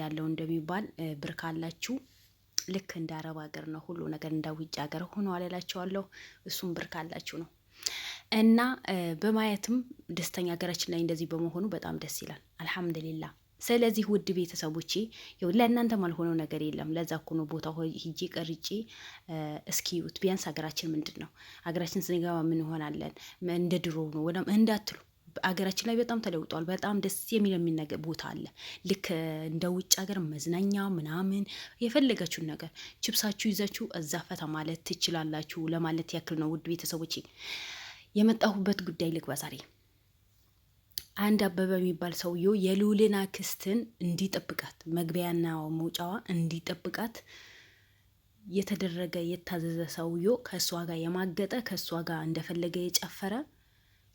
ያለው እንደሚባል ብር ካላችሁ ልክ እንደ አረብ ሀገር ነው ሁሉ ነገር እንደ ውጭ ሀገር ሆኖ አለላቸዋለሁ። እሱም ብር ካላችሁ ነው እና በማየትም ደስተኛ ሀገራችን ላይ እንደዚህ በመሆኑ በጣም ደስ ይላል። አልሐምዱሊላ። ስለዚህ ውድ ቤተሰቦቼ ይኸው ለእናንተ ማልሆነው ነገር የለም። ለዛ እኮ ነው ቦታ ሂጄ ቀርጬ እስኪዩት ቢያንስ ሀገራችን ምንድን ነው ሀገራችን ስንገባ ምን ሆናለን እንደ ድሮ ነው ወደም እንዳትሉ አገራችን ላይ በጣም ተለውጧል። በጣም ደስ የሚል ቦታ አለ። ልክ እንደ ውጭ ሀገር መዝናኛ ምናምን የፈለጋችሁን ነገር ችፕሳችሁ ይዛችሁ እዛ ፈታ ማለት ትችላላችሁ ለማለት ያክል ነው። ውድ ቤተሰቦቼ የመጣሁበት ጉዳይ ልግባ ዛሬ። አንድ አበበ የሚባል ሰውዬው የልዑልን አክስትን እንዲጠብቃት መግቢያና መውጫዋ እንዲጠብቃት የተደረገ የታዘዘ ሰውዬው ከእሷ ጋር የማገጠ ከእሷ ጋር እንደፈለገ የጨፈረ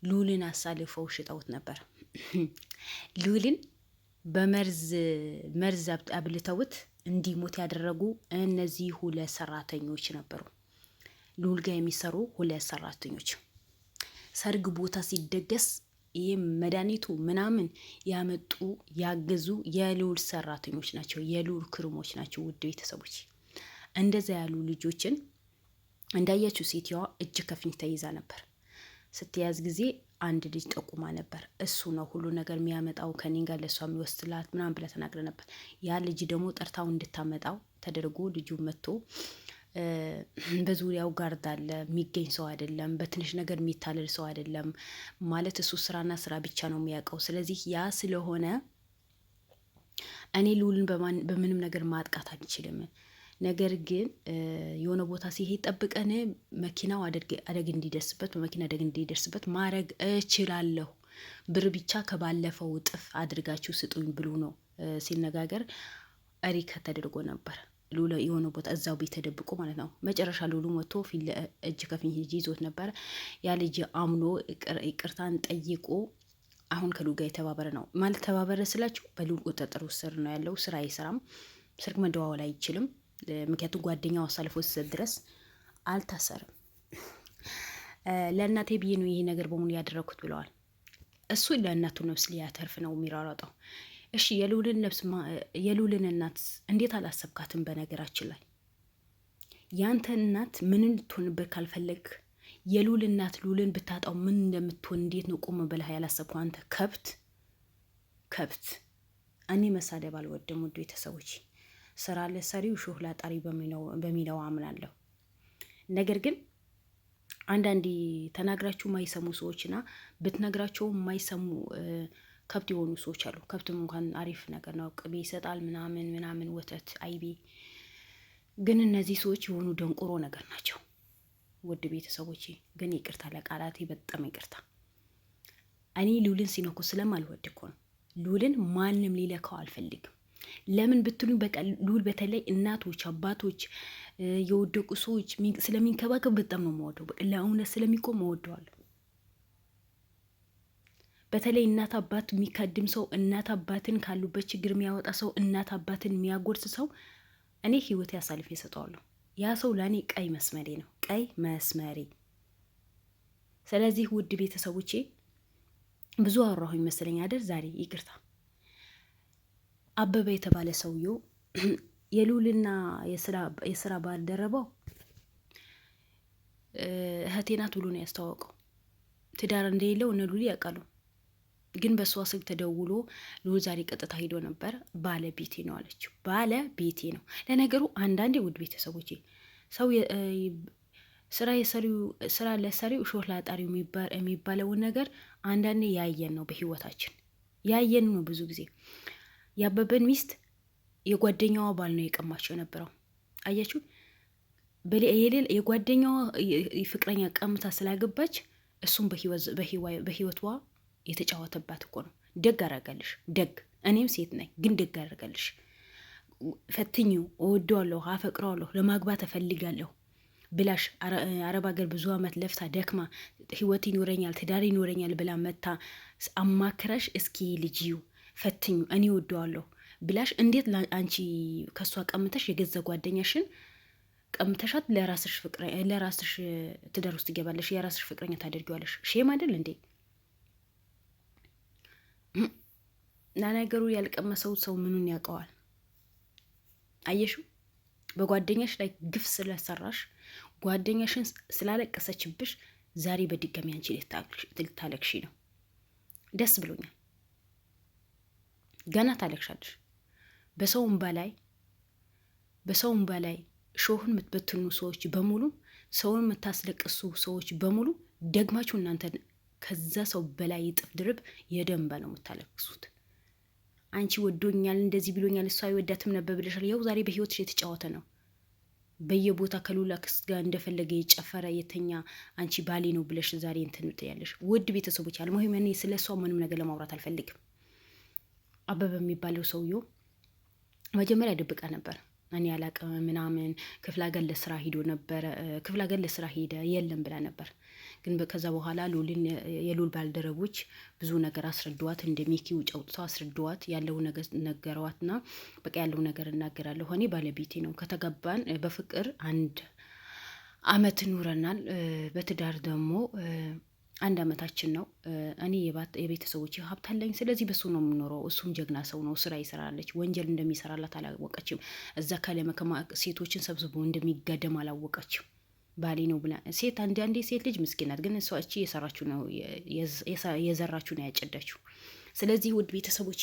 ልዑልን አሳልፈው ሽጠውት ነበር። ልዑልን በመርዝ አብልተውት እንዲሞት ያደረጉ እነዚህ 2 ሰራተኞች ነበሩ። ልዑል ጋር የሚሰሩ 2 ሰራተኞች ሰርግ ቦታ ሲደገስ ይህ መድኃኒቱ ምናምን ያመጡ ያገዙ የልዑል ሰራተኞች ናቸው፣ የልዑል ክርሞች ናቸው። ውድ ቤተሰቦች እንደዛ ያሉ ልጆችን እንዳያችሁ ሴትዋ እጅ ከፍንጅ ተይዛ ነበር። ስትያዝ ጊዜ አንድ ልጅ ጠቁማ ነበር። እሱ ነው ሁሉ ነገር የሚያመጣው ከኔ ጋር ለሷ የሚወስድላት ምናምን ብላ ተናግረ ነበር። ያ ልጅ ደግሞ ጠርታው እንድታመጣው ተደርጎ ልጁ መጥቶ በዙሪያው ጋርድ አለ። የሚገኝ ሰው አይደለም፣ በትንሽ ነገር የሚታለል ሰው አይደለም። ማለት እሱ ስራና ስራ ብቻ ነው የሚያውቀው። ስለዚህ ያ ስለሆነ እኔ ልዑልን በምንም ነገር ማጥቃት አንችልም። ነገር ግን የሆነ ቦታ ሲሄድ ጠብቀን መኪናው አደግ እንዲደርስበት በመኪና አደግ እንዲደርስበት ማድረግ እችላለሁ። ብር ብቻ ከባለፈው እጥፍ አድርጋችሁ ስጡኝ ብሎ ነው ሲነጋገር ሪከት ተደርጎ ነበር። ልዑል የሆነ ቦታ እዛው ቤት ተደብቆ ማለት ነው። መጨረሻ ልዑሉ መጥቶ እጅ ከፍንጅ ይዞት ነበር። ያ ልጅ አምኖ ይቅርታን ጠይቆ አሁን ከልዑል ጋር የተባበረ ነው ማለት ተባበረ ስላችሁ በልዑል ቁጥጥር ስር ነው ያለው። ስራ አይሰራም፣ ስልክ መደዋወል አይችልም። ምክንያቱም ጓደኛው አሳልፎ ሲሰጥ ድረስ አልታሰርም። ለእናቴ ብዬ ነው ይሄ ነገር በሙሉ ያደረኩት ብለዋል። እሱ ለእናቱ ነፍስ ሊያተርፍ ነው የሚሯሯጠው። እሺ የልዑልን እናት እንዴት አላሰብካትም? በነገራችን ላይ ያንተ እናት ምን እንድትሆንበት ካልፈለግ የልዑል እናት ልዑልን ብታጣው ምን እንደምትሆን እንዴት ነው ቆም ብለህ ያላሰብከው? አንተ ከብት። እኔ መሳደብ አልወድም ውድ ቤተሰቦች። ስራ ለሰሪው ሾህ ላጣሪ በሚለው አምናለሁ። ነገር ግን አንዳንዴ ተናግራችሁ የማይሰሙ ሰዎችና ብትነግራቸው የማይሰሙ ከብት የሆኑ ሰዎች አሉ። ከብትም እንኳን አሪፍ ነገር ነው፣ ቅቤ ይሰጣል ምናምን ወተት፣ አይቤ። ግን እነዚህ ሰዎች የሆኑ ደንቆሮ ነገር ናቸው። ውድ ቤተሰቦቼ ግን ይቅርታ ለቃላቴ በጣም ይቅርታ። እኔ ልዑልን ሲነኩ ስለማልወድ እኮ ነው። ልዑልን ማንም ሊለካው አልፈልግም። ለምን ብትሉኝ በቃ ልዑል በተለይ እናቶች፣ አባቶች፣ የወደቁ ሰዎች ስለሚንከባከብ በጣም ነው የምወደው። በቃ ለእውነት ስለሚቆም እወደዋለሁ። በተለይ እናት አባት የሚካድም ሰው፣ እናት አባትን ካሉበት ችግር የሚያወጣ ሰው፣ እናት አባትን የሚያጎርስ ሰው እኔ ህይወቴ አሳልፌ እሰጠዋለሁ። ያ ሰው ለእኔ ቀይ መስመሬ ነው፣ ቀይ መስመሬ። ስለዚህ ውድ ቤተሰቦቼ ብዙ አወራሁኝ መሰለኝ አይደል? ዛሬ ይቅርታ። አበበ የተባለ ሰውዬው የልዑልና የስራ ባልደረባው እህቴ ናት ብሎ ነው ያስተዋወቀው። ትዳር እንደሌለው እነ ልዑል ያውቃሉ። ግን በእሷ ስልክ ተደውሎ ልዑል ዛሬ ቀጥታ ሄዶ ነበር። ባለቤቴ ነው አለችው። ባለቤቴ ነው። ለነገሩ አንዳንዴ ውድ ቤተሰቦቼ ሰው ስራ ለሰሪው ሾህ ላጣሪው የሚባለውን ነገር አንዳንዴ ያየን ነው፣ በህይወታችን ያየን ነው። ብዙ ጊዜ ያበበን ሚስት የጓደኛዋ ባል ነው የቀማቸው የነበረው። አያችሁ፣ የጓደኛዋ ፍቅረኛ ቀምታ ስላገባች እሱም በህይወቷ የተጫወተባት እኮ ነው። ደግ አረጋልሽ፣ ደግ። እኔም ሴት ነኝ ግን ደግ አረጋልሽ። ፈትኙ፣ እወደዋለሁ፣ አፈቅረዋለሁ፣ ለማግባት እፈልጋለሁ ብላሽ አረብ ሀገር ብዙ አመት ለፍታ ደክማ ህይወት ይኖረኛል ትዳር ይኖረኛል ብላ መታ አማክረሽ እስኪ ልጅዩ ፈትኙ እኔ እወደዋለሁ ብላሽ እንዴት አንቺ ከሷ ቀምተሽ የገዛ ጓደኛሽን ቀምተሻት ለራስሽ ትዳር ውስጥ ትገባለሽ፣ የራስሽ ፍቅረኛ ታደርጊዋለሽ? ሼም አይደል እንዴ? ለነገሩ ያልቀመሰው ሰው ምኑን ያውቀዋል? አየሹ በጓደኛሽ ላይ ግፍ ስለሰራሽ ጓደኛሽን ስላለቀሰችብሽ ዛሬ በድጋሚ አንቺ ልታለቅሺ ነው። ደስ ብሎኛል። ገና ታለቅሻለሽ። በሰውም በላይ ሾህን የምትበትኑ ሰዎች በሙሉ ሰውን የምታስለቅሱ ሰዎች በሙሉ ደግማችሁ እናንተ ከዛ ሰው በላይ እጥፍ ድርብ የደንባ ነው የምታለቅሱት። አንቺ ወዶኛል እንደዚህ ብሎኛል እሷ አይወዳትም ነበር ብለሻል። ያው ዛሬ በህይወትሽ የተጫወተ ነው። በየቦታ ከሉላ ክስ ጋር እንደፈለገ የጨፈረ የተኛ አንቺ ባሌ ነው ብለሽ ዛሬ እንትን ያለሽ። ውድ ቤተሰቦች አልሙሂም እኔ ስለ እሷ ምንም ነገር ለማውራት አልፈልግም። አበበ የሚባለው ሰውዬው መጀመሪያ ደብቃ ነበር። እኔ አላቅም ምናምን ክፍለ ሀገር ለስራ ሂዶ ነበረ። ክፍለ ሀገር ለስራ ሄደ የለም ብላ ነበር። ግን ከዛ በኋላ የሉል ባልደረቦች ብዙ ነገር አስረድዋት፣ እንደ ሚኪ ውጭ አውጥተው አስረድዋት፣ ያለው ነገር ነገረዋትና በቃ ያለው ነገር እናገራለሁ እኔ ባለቤቴ ነው፣ ከተጋባን በፍቅር 1 አመት ኑረናል፣ በትዳር ደግሞ 1 አመታችን ነው። እኔ የቤተሰቦች ሀብት አለኝ፣ ስለዚህ በሱ ነው የምኖረው። እሱም ጀግና ሰው ነው፣ ስራ ይሰራለች። ወንጀል እንደሚሰራላት አላወቀችም። እዛ ካለመከማ ሴቶችን ሰብስቦ እንደሚጋደም አላወቀችም። ባሌ ነው ብላ ሴት አንዳንዴ ሴት ልጅ ምስኪናት፣ ግን እሷ እቺ የሰራችሁ ነው የዘራችሁ ነው ያጨዳችሁ። ስለዚህ ውድ ቤተሰቦቼ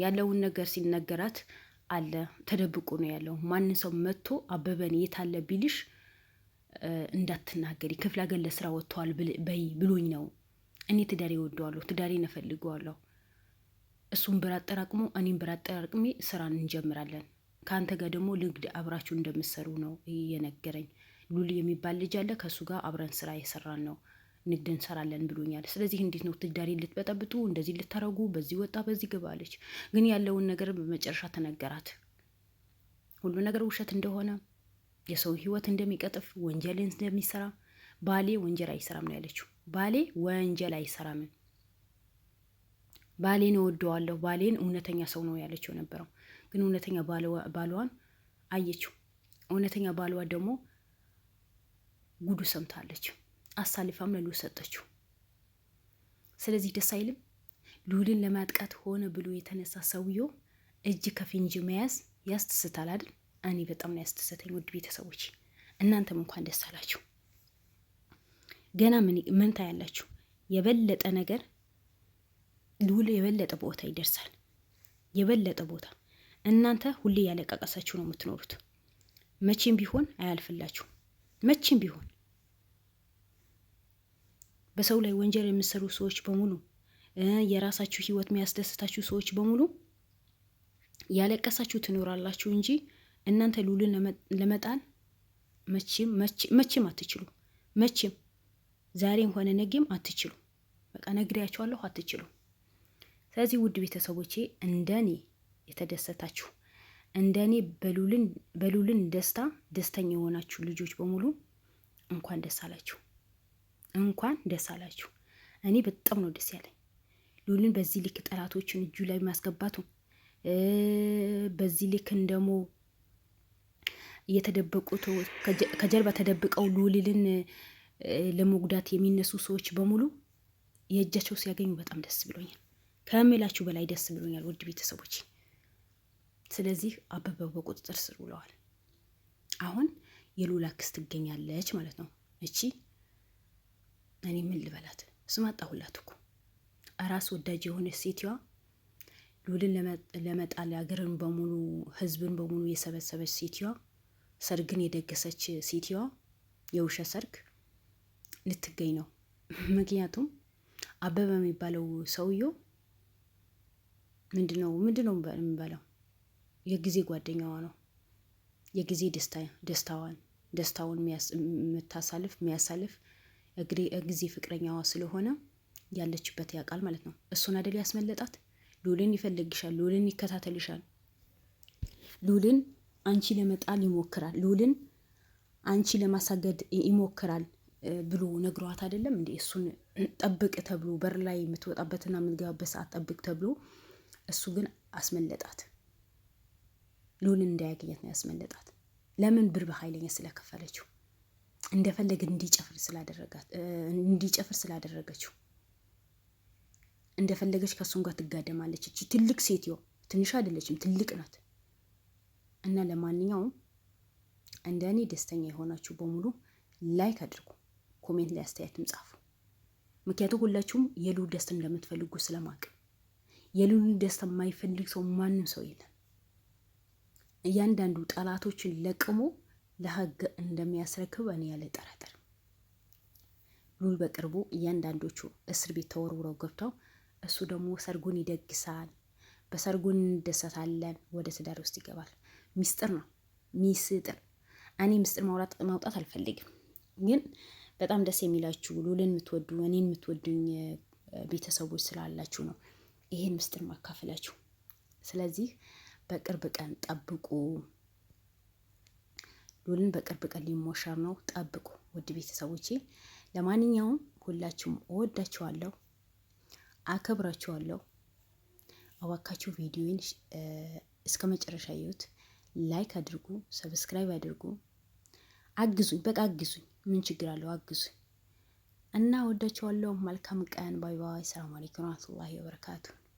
ያለውን ነገር ሲነገራት አለ ተደብቆ ነው ያለው። ማንን ሰው መጥቶ አበበን የታለ ቢልሽ እንዳትናገሪ ክፍለ ሀገር ለስራ ወጥተዋል በይ ብሎኝ ነው። እኔ ትዳሬ ወደዋለሁ፣ ትዳሬን እፈልገዋለሁ። እሱም ብር አጠራቅሞ እኔም ብር አጠራቅሜ ስራን እንጀምራለን። ከአንተ ጋር ደግሞ ንግድ አብራችሁ እንደምትሰሩ ነው የነገረኝ። ሉሊ የሚባል ልጅ አለ፣ ከእሱ ጋር አብረን ስራ የሰራን ነው፣ ንግድ እንሰራለን ብሎኛል። ስለዚህ እንዴት ነው ትዳሬን ልትበጠብጡ እንደዚህ ልታረጉ? በዚህ ወጣ በዚህ ገባለች። ግን ያለውን ነገር በመጨረሻ ተነገራት። ሁሉ ነገር ውሸት እንደሆነ፣ የሰው ህይወት እንደሚቀጥፍ፣ ወንጀልን እንደሚሰራ። ባሌ ወንጀል አይሰራም ነው ያለችው። ባሌ ወንጀል አይሰራም፣ ባሌን እወደዋለሁ፣ ባሌን እውነተኛ ሰው ነው ያለችው ነበረው። ግን እውነተኛ ባሏን አየችው። እውነተኛ ባሏ ደግሞ ጉዱ ሰምታለች። አሳልፋም ለሉ ሰጠችው። ስለዚህ ደስ አይልም። ሉልን ለማጥቃት ሆነ ብሎ የተነሳ ሰውየው እጅ ከፍንጅ መያዝ ያስተስታል አይደል? እኔ በጣም ነው ያስተሰተኝ። ውድ ቤተሰቦች እናንተም እንኳን ደስ አላችሁ። ገና ምን ታያላችሁ? የበለጠ ነገር ሉል የበለጠ ቦታ ይደርሳል። የበለጠ ቦታ እናንተ ሁሌ ያለቃቀሳችሁ ነው የምትኖሩት። መቼም ቢሆን አያልፍላችሁ። መቼም ቢሆን በሰው ላይ ወንጀል የምትሰሩ ሰዎች በሙሉ የራሳችሁ ህይወት የሚያስደስታችሁ ሰዎች በሙሉ ያለቀሳችሁ ትኖራላችሁ እንጂ እናንተ ሉልን ለመጣል መቼም አትችሉ። መቼም ዛሬም ሆነ ነገም አትችሉ። በቃ ነግሬያችኋለሁ፣ አትችሉ። ስለዚህ ውድ ቤተሰቦቼ እንደኔ የተደሰታችሁ እንደኔ በሉልን ደስተኛ የሆናችሁ ልጆች በሙሉ እንኳን ደስ አላችሁ፣ እንኳን ደስ አላችሁ። እኔ በጣም ነው ደስ ያለኝ ሉልን በዚህ ልክ ጠላቶችን እጁ ላይ ማስገባቱ፣ በዚህ ልክ እንደሞ እየተደበቁት ከጀርባ ተደብቀው ሉልን ለመጉዳት የሚነሱ ሰዎች በሙሉ የእጃቸው ሲያገኙ በጣም ደስ ብሎኛል። ከምላችሁ በላይ ደስ ብሎኛል ውድ ቤተሰቦች። ስለዚህ አበበ በቁጥጥር ስር ውለዋል። አሁን የሉላ ክስት ትገኛለች ማለት ነው። እቺ እኔ ምን ልበላት? ስም አጣሁላት እኮ ራስ ወዳጅ የሆነ ሴትዋ ሉልን ለመጣል ሀገርን በሙሉ ህዝብን በሙሉ የሰበሰበች ሴትዋ፣ ሰርግን የደገሰች ሴትዋ የውሸት ሰርግ ልትገኝ ነው። ምክንያቱም አበበ የሚባለው ሰውየው ምንድነው የሚባለው? የጊዜ ጓደኛዋ ነው። የጊዜ ደስታውን የሚያሳልፍ ጊዜ ፍቅረኛዋ ስለሆነ ያለችበት ያውቃል ማለት ነው። እሱን አይደል ያስመለጣት? ሉልን ይፈልግሻል፣ ሉልን ይከታተልሻል፣ ሉልን አንቺ ለመጣል ይሞክራል፣ ሉልን አንቺ ለማሳገድ ይሞክራል ብሎ ነግሯት አይደለም እንዴ? እሱን ጠብቅ ተብሎ በር ላይ የምትወጣበትና የምትገባበት ሰዓት ጠብቅ ተብሎ እሱ ግን አስመለጣት። ሉልን እንዳያገኘት ነው ያስመለጣት። ለምን? ብር በኃይለኛ ስለከፈለችው፣ እንደፈለገ እንዲጨፍር ስላደረገችው፣ እንደፈለገች ከሱም ጋር ትጋደማለች። እቺ ትልቅ ሴትዮ ትንሽ አይደለችም፣ ትልቅ ናት። እና ለማንኛውም እንደ እኔ ደስተኛ የሆናችሁ በሙሉ ላይክ አድርጉ፣ ኮሜንት ላይ አስተያየትም ጻፉ። ምክንያቱም ሁላችሁም የልዑል ደስታ እንደምትፈልጉ ስለማቅ የልዑል ደስታ የማይፈልግ ሰው ማንም ሰው የለም። እያንዳንዱ ጠላቶችን ለቅሞ ለህግ እንደሚያስረክብ እኔ ያለ ጠራጠር። ልዑል በቅርቡ እያንዳንዶቹ እስር ቤት ተወርውረው ገብተው እሱ ደግሞ ሰርጉን ይደግሳል፣ በሰርጉን እንደሰታለን፣ ወደ ትዳር ውስጥ ይገባል። ሚስጥር ነው ሚስጥር። እኔ ምስጢር ማውጣት አልፈልግም፣ ግን በጣም ደስ የሚላችሁ ልዑልን የምትወዱ እኔን የምትወዱኝ ቤተሰቦች ስላላችሁ ነው ይሄን ምስጢር ማካፈላችሁ። ስለዚህ በቅርብ ቀን ጠብቁ። ልዑልን በቅርብ ቀን ሊሞሸር ነው፣ ጠብቁ ውድ ቤተሰቦቼ። ለማንኛውም ሁላችሁም እወዳችኋለሁ፣ አከብራችኋለሁ። እባካችሁ ቪዲዮን እስከ መጨረሻ እዩት፣ ላይክ አድርጉ፣ ሰብስክራይብ አድርጉ፣ አግዙኝ። በቃ አግዙኝ፣ ምን ችግር አለው? አግዙኝ እና እወዳችኋለሁ። መልካም ቀን። ባይ ባይ። ሰላም አለይኩም ወራህመቱላሂ ወበረካቱ።